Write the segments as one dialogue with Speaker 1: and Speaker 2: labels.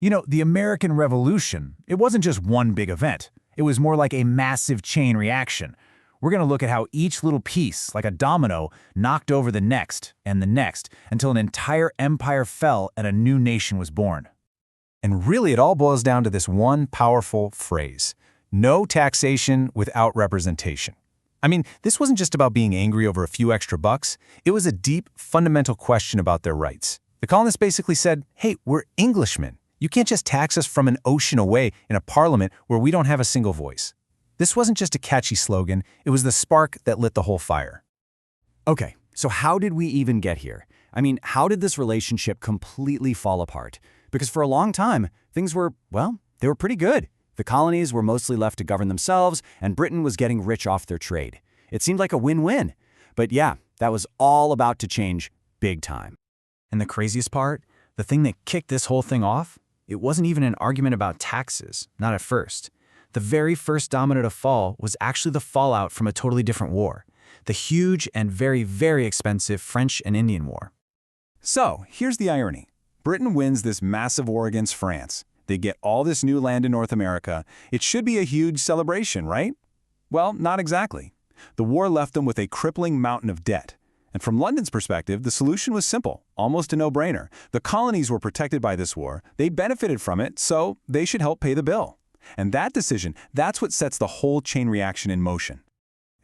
Speaker 1: You know, the American Revolution, it wasn't just one big event. It was more like a massive chain reaction. We're going to look at how each little piece, like a domino, knocked over the next, until an entire empire fell and a new nation was born.
Speaker 2: And really, it all boils down to this one powerful phrase: no taxation without representation. I mean, this wasn't just about being angry over a few extra bucks. It was a deep, fundamental question about their rights. The colonists basically said, hey, we're Englishmen. You can't just tax us from an ocean away in a parliament where we don't have a single voice. This wasn't just a catchy slogan, it was the spark that lit the whole fire.
Speaker 3: Okay, so how did we even get here? I mean, how did this relationship completely fall apart? Because for a long time, things were, well, they were pretty good. The colonies were mostly left to govern themselves, and Britain was getting rich off their trade. It seemed like a win-win. But yeah, that was all about to change big time.
Speaker 1: And the craziest part, the thing that kicked this whole thing off, it wasn't even an argument about taxes, not at first. The very first domino to fall was actually the fallout from a totally different war, the huge and very, very expensive French and Indian War.
Speaker 2: So, here's the irony. Britain wins this massive war against France. They get all this new land in North America. It should be a huge celebration, right? Well, not exactly. The war left them with a crippling mountain of debt. And from London's perspective, the solution was simple, almost a no-brainer. The colonies were protected by this war, they benefited from it, so they should help pay the bill. And that decision, that's what sets the whole chain reaction in motion.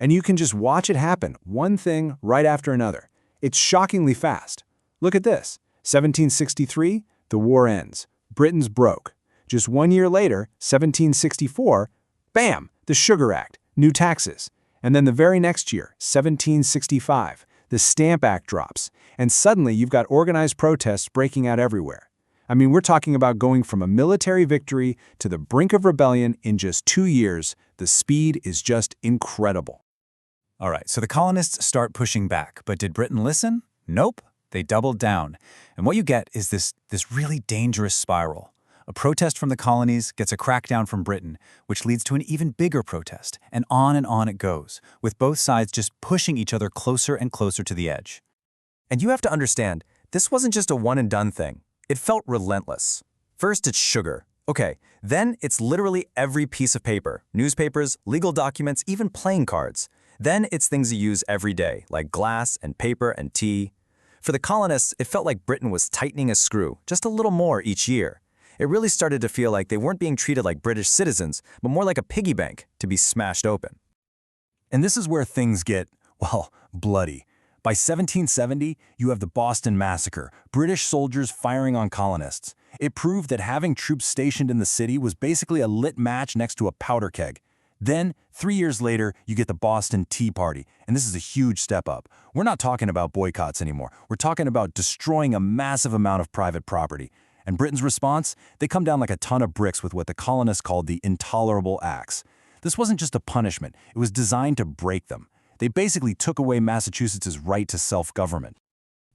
Speaker 4: And you can just watch it happen, one thing right after another. It's shockingly fast. Look at this. 1763, the war ends. Britain's broke. Just 1 year later, 1764, bam, the Sugar Act, new taxes. And then the very next year, 1765, the Stamp Act drops, and suddenly you've got organized protests breaking out everywhere. I mean, we're talking about going from a military victory to the brink of rebellion in just 2 years. The speed is just incredible.
Speaker 1: All right, so the colonists start pushing back, but did Britain listen? Nope, they doubled down. And what you get is this really dangerous spiral. A protest from the colonies gets a crackdown from Britain, which leads to an even bigger protest, and on it goes, with both sides just pushing each other closer and closer to the edge.
Speaker 5: And you have to understand, this wasn't just a one-and-done thing. It felt relentless. First, it's sugar. Okay, then it's literally every piece of paper, newspapers, legal documents, even playing cards. Then it's things you use every day, like glass and paper and tea. For the colonists, it felt like Britain was tightening a screw, just a little more each year. It really started to feel like they weren't being treated like British citizens, but more like a piggy bank to be smashed open.
Speaker 2: And this is where things get, well, bloody. By 1770, you have the Boston Massacre, British soldiers firing on colonists. It proved that having troops stationed in the city was basically a lit match next to a powder keg. Then, 3 years later, you get the Boston Tea Party, and this is a huge step up. We're not talking about boycotts anymore. We're talking about destroying a massive amount of private property. And Britain's response? They come down like a ton of bricks with what the colonists called the intolerable acts. This wasn't just a punishment. It was designed to break them. They basically took away Massachusetts' right to self-government.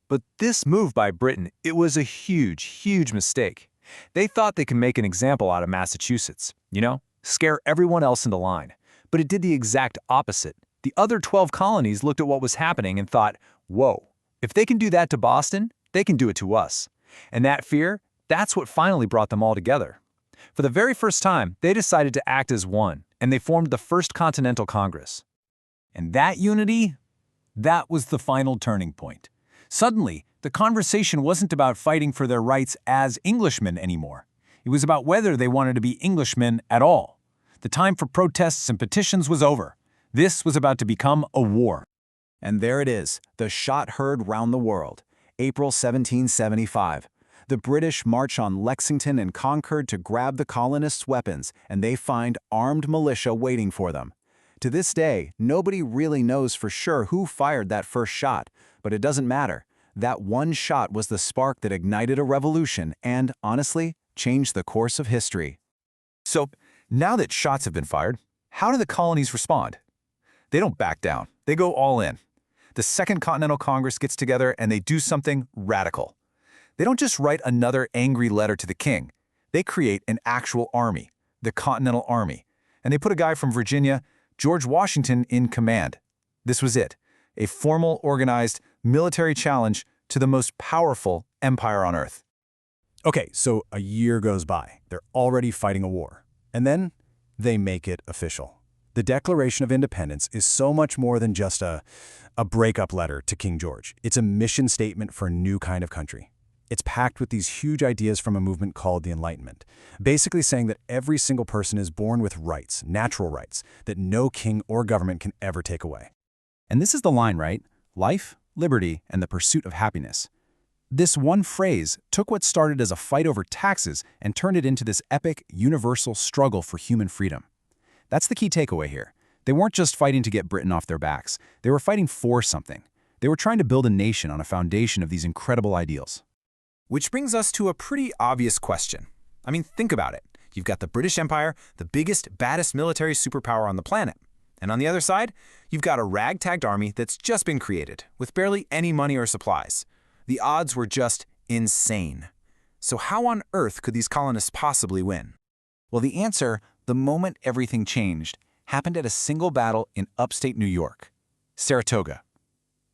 Speaker 6: But this move by Britain, it was a huge, huge mistake. They thought they could make an example out of Massachusetts, scare everyone else into line. But it did the exact opposite. The other 12 colonies looked at what was happening and thought, whoa, if they can do that to Boston, they can do it to us. And that fear, that's what finally brought them all together. For the very first time, they decided to act as one, and they formed the First Continental Congress.
Speaker 2: And that unity, that was the final turning point. Suddenly, the conversation wasn't about fighting for their rights as Englishmen anymore. It was about whether they wanted to be Englishmen at all. The time for protests and petitions was over. This was about to become a war.
Speaker 3: And there it is, the shot heard round the world. April 1775. The British march on Lexington and Concord to grab the colonists' weapons, and they find armed militia waiting for them. To this day, nobody really knows for sure who fired that first shot, but it doesn't matter. That one shot was the spark that ignited a revolution and, honestly, changed the course of history.
Speaker 2: So, now that shots have been fired, how do the colonies respond? They don't back down. They go all in. The Second Continental Congress gets together and they do something radical. They don't just write another angry letter to the king. They create an actual army, the Continental Army. And they put a guy from Virginia, George Washington, in command. This was it, a formal, organized military challenge to the most powerful empire on earth. Okay, so a year goes by. They're already fighting a war. And then they make it official. The Declaration of Independence is so much more than just a breakup letter to King George. It's a mission statement for a new kind of country. It's packed with these huge ideas from a movement called the Enlightenment, basically saying that every single person is born with rights, natural rights, that no king or government can ever take away.
Speaker 3: And this is the line, right? Life, liberty, and the pursuit of happiness. This one phrase took what started as a fight over taxes and turned it into this epic, universal struggle for human freedom. That's the key takeaway here. They weren't just fighting to get Britain off their backs. They were fighting for something. They were trying to build a nation on a foundation of these incredible ideals.
Speaker 1: Which brings us to a pretty obvious question. I mean, think about it. You've got the British Empire, the biggest, baddest military superpower on the planet. And on the other side, you've got a ragtag army that's just been created, with barely any money or supplies. The odds were just insane. So how on earth could these colonists possibly win?
Speaker 3: Well, the answer, the moment everything changed, happened at a single battle in upstate New York, Saratoga.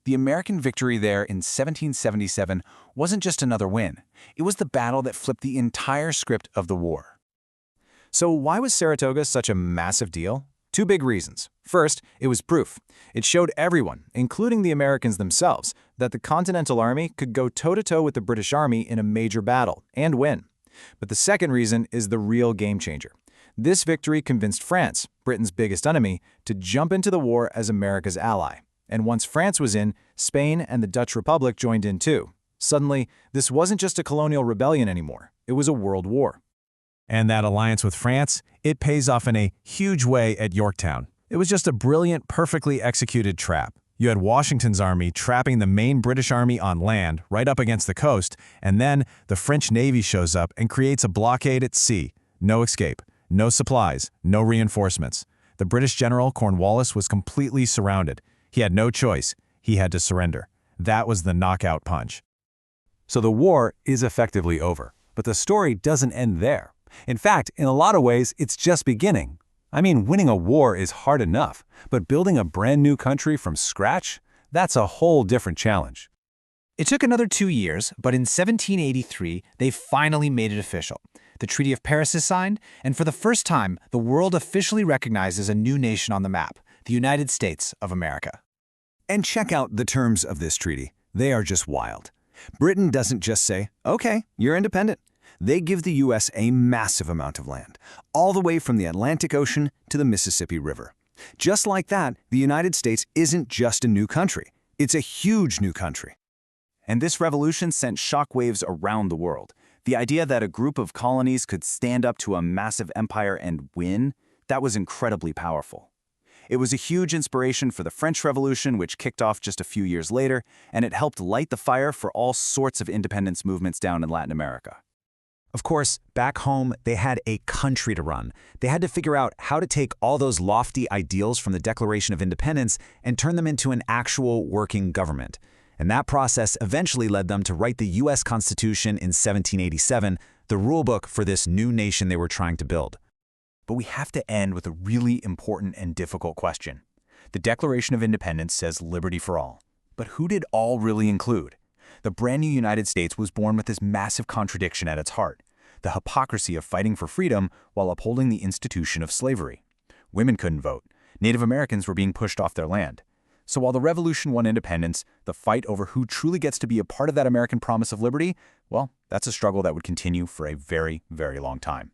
Speaker 3: The American victory there in 1777 wasn't just another win. It was the battle that flipped the entire script of the war.
Speaker 1: So why was Saratoga such a massive deal? Two big reasons. First, it was proof. It showed everyone, including the Americans themselves, that the Continental Army could go toe-to-toe with the British Army in a major battle and win. But the second reason is the real game changer. This victory convinced France, Britain's biggest enemy, to jump into the war as America's ally. And once France was in, Spain and the Dutch Republic joined in too. Suddenly, this wasn't just a colonial rebellion anymore. It was a world war.
Speaker 2: And that alliance with France, it pays off in a huge way at Yorktown. It was just a brilliant, perfectly executed trap. You had Washington's army trapping the main British army on land right up against the coast, and then the French Navy shows up and creates a blockade at sea. No escape, no supplies, no reinforcements. The British general Cornwallis was completely surrounded. He had no choice. He had to surrender. That was the knockout punch.
Speaker 3: So the war is effectively over, but the story doesn't end there. In fact, in a lot of ways, it's just beginning. I mean, winning a war is hard enough, but building a brand new country from scratch, that's a whole different challenge.
Speaker 7: It took another 2 years, but in 1783, they finally made it official. The Treaty of Paris is signed, and for the first time, the world officially recognizes a new nation on the map, the United States of America.
Speaker 3: And check out the terms of this treaty. They are just wild. Britain doesn't just say, okay, you're independent. They give the U.S. a massive amount of land, all the way from the Atlantic Ocean to the Mississippi River. Just like that, the United States isn't just a new country. It's a huge new country. And this revolution sent shockwaves around the world. The idea that a group of colonies could stand up to a massive empire and win, that was incredibly powerful. It was a huge inspiration for the French Revolution, which kicked off just a few years later, and it helped light the fire for all sorts of independence movements down in Latin America. Of course, back home, they had a country to run. They had to figure out how to take all those lofty ideals from the Declaration of Independence and turn them into an actual working government. And that process eventually led them to write the U.S. Constitution in 1787, the rulebook for this new nation they were trying to build. But we have to end with a really important and difficult question. The Declaration of Independence says liberty for all. But who did all really include? The brand new United States was born with this massive contradiction at its heart, the hypocrisy of fighting for freedom while upholding the institution of slavery. Women couldn't vote. Native Americans were being pushed off their land. So while the revolution won independence, the fight over who truly gets to be a part of that American promise of liberty, well, that's a struggle that would continue for a very, very long time.